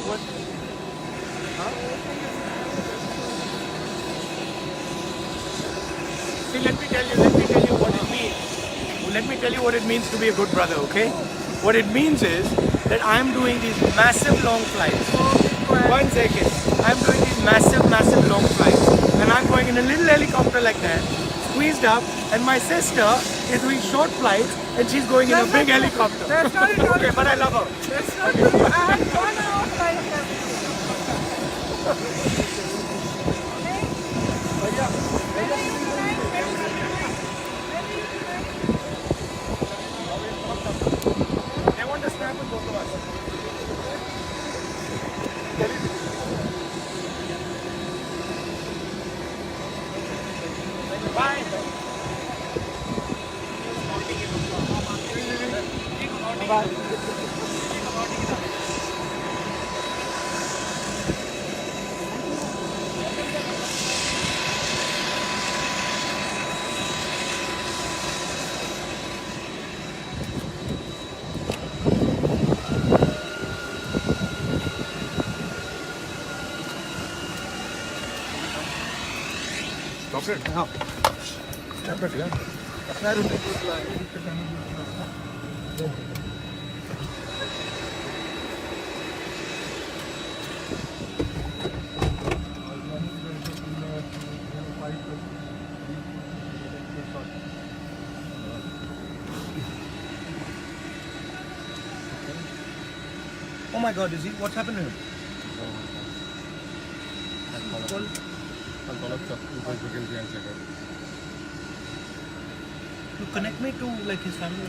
What? Huh? See, let me tell you what it means. Let me tell you what it means to be a good brother, okay? What it means is that I'm doing these massive long flights. 1 second. I'm doing these massive long flights. And I'm going in a little helicopter like that, squeezed up, and my sister is doing short flights and she's going in a big helicopter. That's not it. Okay, but I love her. That's not true. I had 1 hour flight yesterday. They want to snap with both of us. Bye. Bye. Stop it. No. Stop it, yeah. Oh my God, is he? What's happened to him? You connect me to like his family.